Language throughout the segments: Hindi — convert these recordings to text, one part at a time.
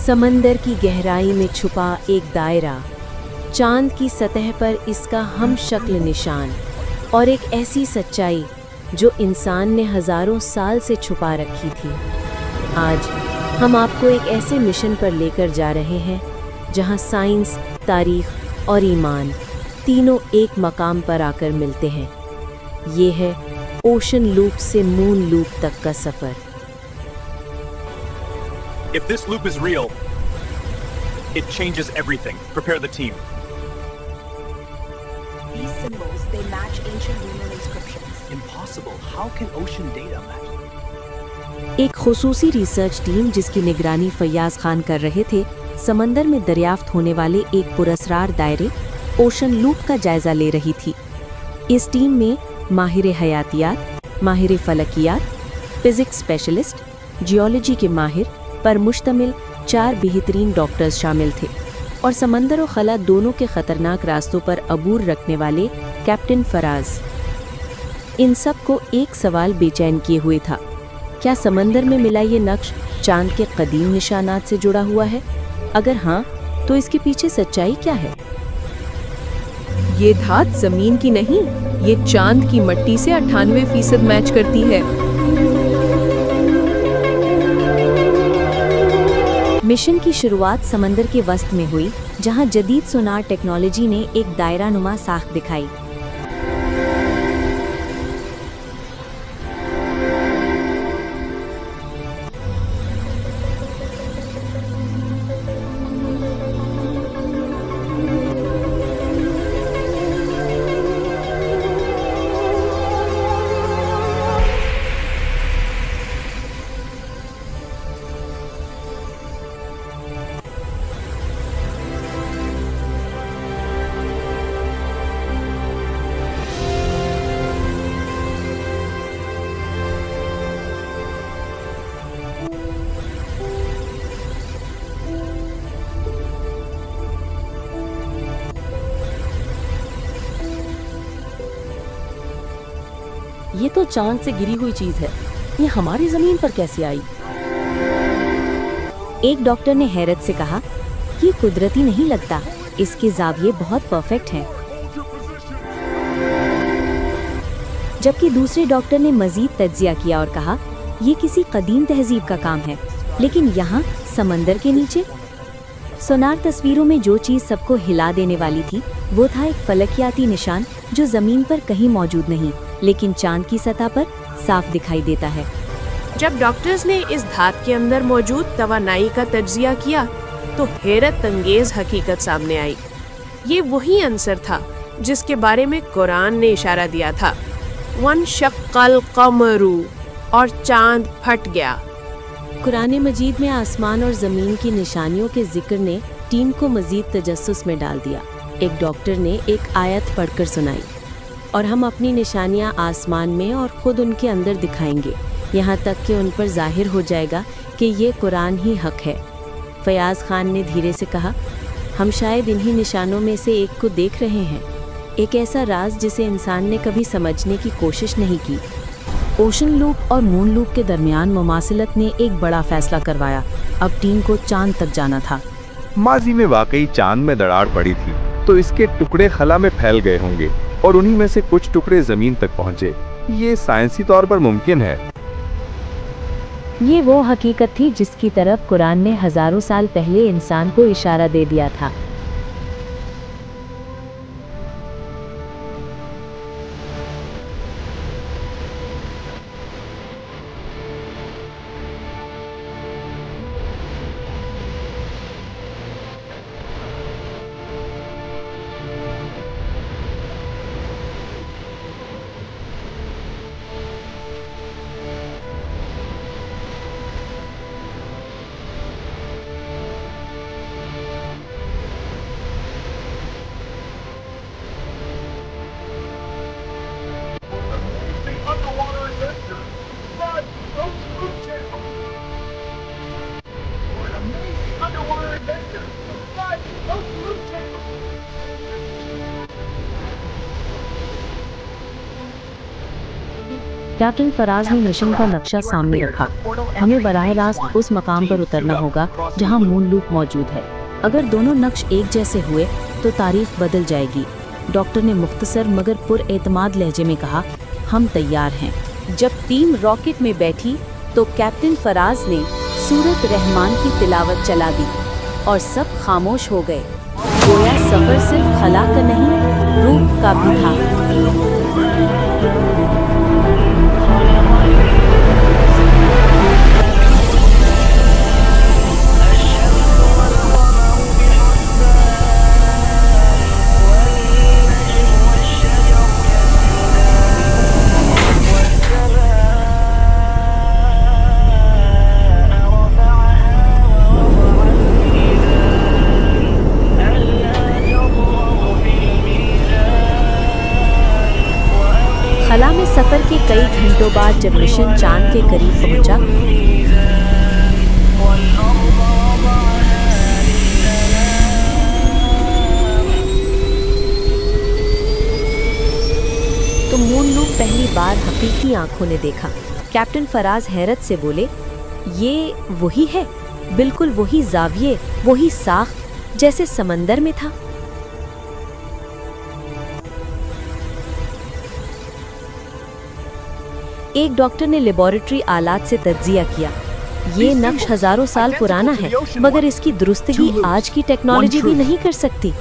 समंदर की गहराई में छुपा एक दायरा, चांद की सतह पर इसका हम शक्ल निशान, और एक ऐसी सच्चाई जो इंसान ने हजारों साल से छुपा रखी थी। आज हम आपको एक ऐसे मिशन पर लेकर जा रहे हैं जहां साइंस, तारीख और ईमान तीनों एक मकाम पर आकर मिलते हैं। ये है ओशन लूप से मून लूप तक का सफर। If this loop is real, it changes everything. Prepare the team. These symbols, they match ancient lunar inscriptions. Impossible. How can ocean data match? एक खुसूसी रिसर्च टीम जिसकी निगरानी फैयाज खान कर रहे थे, समंदर में दरियाफ्त होने वाले एक पुरस्कार दायरे ओशन लूप का जायजा ले रही थी। इस टीम में माहिर हयातियात, माहिर फलकियात, फिजिक्स स्पेशलिस्ट, जियोलॉजी के माहिर पर मुश्तमिल 4 बेहतरीन डॉक्टर्स शामिल थे, और समंदर और खला दोनों के खतरनाक रास्तों पर अबूर रखने वाले कैप्टन फराज। इन सब को एक सवाल बेचैन किए हुए था, क्या समंदर में मिला ये नक्श चांद के कदीम निशानात से जुड़ा हुआ है? अगर हाँ, तो इसके पीछे सच्चाई क्या है? ये धात जमीन की नहीं, ये चांद की मट्टी से 98% मैच करती है। मिशन की शुरुआत समंदर के वस्त में हुई, जहां जदीद सोनार टेक्नोलॉजी ने एक दायरानुमा साख दिखाई। ये तो चांद से गिरी हुई चीज है, ये हमारी जमीन पर कैसे आई? एक डॉक्टर ने हैरत से कहा, ये कुदरती नहीं लगता, इसके जाविये बहुत परफेक्ट हैं। जबकि दूसरे डॉक्टर ने मजीद तज्जिया किया और कहा, ये किसी कदीम तहजीब का काम है, लेकिन यहाँ समंदर के नीचे। सोनार तस्वीरों में जो चीज सबको हिला देने वाली थी, वो था एक फलकियाती निशान जो जमीन पर कहीं मौजूद नहीं, लेकिन चांद की सतह पर साफ दिखाई देता है। जब डॉक्टर्स ने इस धात के अंदर मौजूद तवानाई का तज्जिया किया, तो हैरत अंगेज हकीकत सामने आई। ये वही अंसर था जिसके बारे में कुरान ने इशारा दिया था, वन शक्कल कमरू, और चांद फट गया। कुरान मजीद में आसमान और जमीन की निशानियों के जिक्र ने टीम को मजीद तजस्सुस में डाल दिया। एक डॉक्टर ने एक आयत पढ़कर सुनाई, और हम अपनी निशानियां आसमान में और खुद उनके अंदर दिखाएंगे, यहाँ तक कि उन पर जाहिर हो जाएगा कि ये कुरान ही हक है। फयाज खान ने धीरे से कहा, हम शायद इन्हीं निशानों में से एक को देख रहे हैं, एक ऐसा राज जिसे इंसान ने कभी समझने की कोशिश नहीं की। ओशन लूप और मून लूप के दरमियान मुमासिलत ने एक बड़ा फैसला करवाया। अब टीम को चांद तक जाना था। माजी में वाकई चांद में दरार पड़ी थी, तो इसके टुकड़े खला में फैल गए होंगे और उन्हीं में से कुछ टुकड़े जमीन तक पहुंचे। ये साइंसी तौर पर मुमकिन है। ये वो हकीकत थी जिसकी तरफ कुरान ने हजारों साल पहले इंसान को इशारा दे दिया था। कैप्टन फराज ने मिशन का नक्शा सामने रखा। हमें बराह रास्त उस मकाम पर उतरना होगा जहां मून लूप मौजूद है। अगर दोनों नक्श एक जैसे हुए तो तारीख बदल जाएगी। डॉक्टर ने मुख्तसर मगर पुरएतमाद लहजे में कहा, हम तैयार हैं। जब टीम रॉकेट में बैठी तो कैप्टन फराज ने सूरत रहमान की तिलावत चला दी और सब खामोश हो गए। गोया सफर सिर्फ खला का नहीं, रूह का भी था। खला में सफर के कई घंटों बाद जब मिशन चांद के करीब पहुंचा, तो मून लूप पहली बार हकीकी आंखों ने देखा। कैप्टन फराज हैरत से बोले, ये वही है, बिल्कुल वही जाविये, वही साख्त जैसे समंदर में था। एक डॉक्टर ने लेबोरेटरी आलात से तज्जिया किया। ये नक्श हजारों साल पुराना है, मगर इसकी दुरुस्तगी आज की टेक्नोलॉजी भी नहीं कर सकती।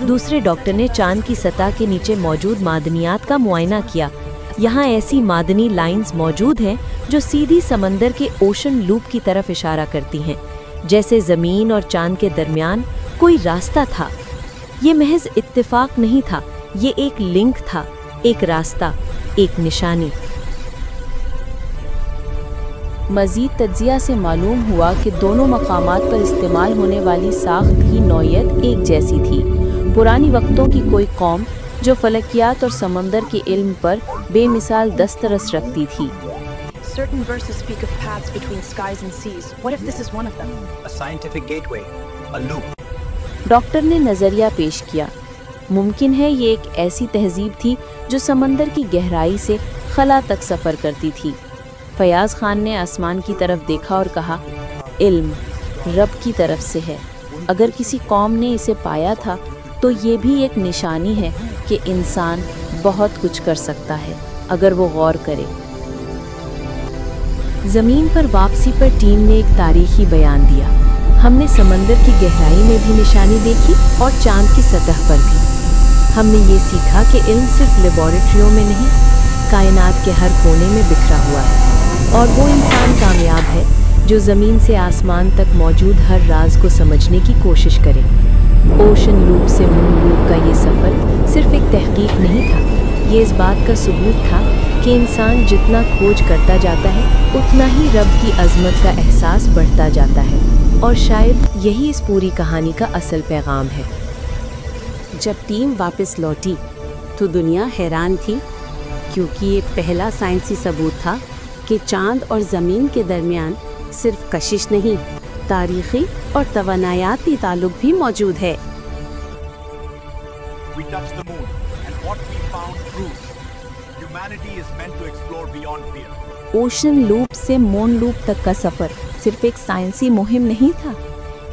दूसरे डॉक्टर ने चांद की सतह के नीचे मौजूद मादनियात का मुआयना किया। यहाँ ऐसी मादनी लाइंस मौजूद हैं जो सीधी समंदर के ओशन लूप की तरफ इशारा करती हैं, जैसे जमीन और चांद के दरमियान कोई रास्ता था। ये महज इत्तेफाक नहीं था, ये एक लिंक था, एक रास्ता, एक निशानी। मजीद तज्जिया से मालूम हुआ कि दोनों मकामात पर इस्तेमाल होने वाली साख्त की नौयत एक जैसी थी। पुरानी वक्तों की कोई कौम जो फलकियात और समंदर के इल्म पर बेमिसाल दस्तरस रखती थी। Certain verses speak of paths between skies and seas. What if this is one of them? A scientific gateway, a loop. Doctor ने नजरिया पेश किया। मुमकिन है ये एक ऐसी तहजीब थी जो समंदर की गहराई से खला तक सफ़र करती थी। फयाज खान ने आसमान की तरफ देखा और कहा, इल्म रब की तरफ से है। अगर किसी कौम ने इसे पाया था तो ये भी एक निशानी है कि इंसान बहुत कुछ कर सकता है अगर वो गौर करे। जमीन पर वापसी पर टीम ने एक तारीखी बयान दिया। हमने समंदर की गहराई में भी निशानी देखी और चांद की सतह पर भी। हमने ये सीखा कि इल्म सिर्फ लेबोरेटरियों में नहीं, कायनात के हर कोने में बिखरा हुआ है। और वो इंसान कामयाब है जो ज़मीन से आसमान तक मौजूद हर राज को समझने की कोशिश करे। ओशन लूप से मून लूप का ये सफ़र सिर्फ एक तहकीक नहीं था, ये इस बात का सबूत था कि इंसान जितना खोज करता जाता है उतना ही रब की अज़मत का एहसास बढ़ता जाता है। और शायद यही इस पूरी कहानी का असल पैगाम है। जब टीम वापस लौटी तो दुनिया हैरान थी, क्योंकि ये पहला साइंसी सबूत था कि चांद और ज़मीन के दरमियान सिर्फ कशिश नहीं, तारीख़ी और तवानायाती ताल्लुक भी मौजूद है। We touched the moon, and what we found proves humanity is meant to explore beyond fear. Ocean loop से मून लूप तक का सफ़र सिर्फ एक साइंसी मुहिम नहीं था,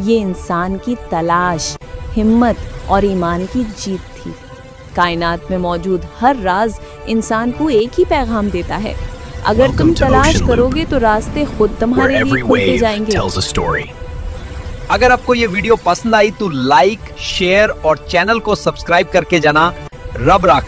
ये इंसान की तलाश, हिम्मत और ईमान की जीत थी। कायनात में मौजूद हर राज इंसान को एक ही पैगाम देता है, अगर तुम तलाश करोगे तो रास्ते खुद तुम्हारे लिए खुलते जाएंगे। अगर आपको ये वीडियो पसंद आई तो लाइक, शेयर और चैनल को सब्सक्राइब करके जाना। रब राखा।